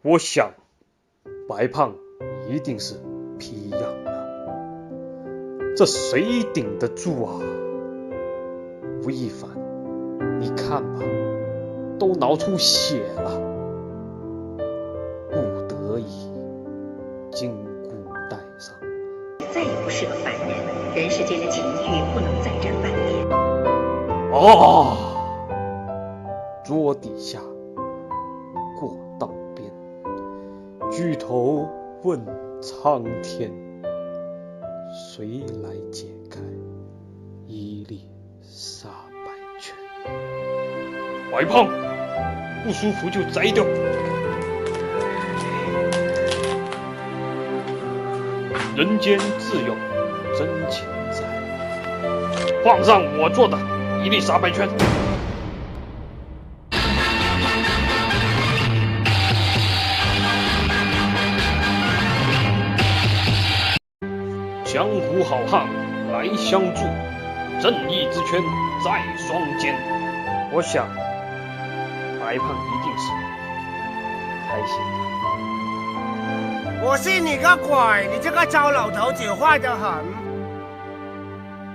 我想白胖一定是皮痒了，这谁顶得住啊？吴亦凡，你看吧，都挠出血了。不得已，金箍带上。再也不是个凡人，人世间的情欲不能再占半点。桌底下过道边，举头问苍天，谁来解开一粒杀白拳？白胖，不舒服就摘掉。人间自有真情在，皇上我做的一粒杀白拳。江湖好汉来相助，正义之拳在双肩。我想白胖一定是开心的。我信你个鬼！你这个糟老头子坏得很。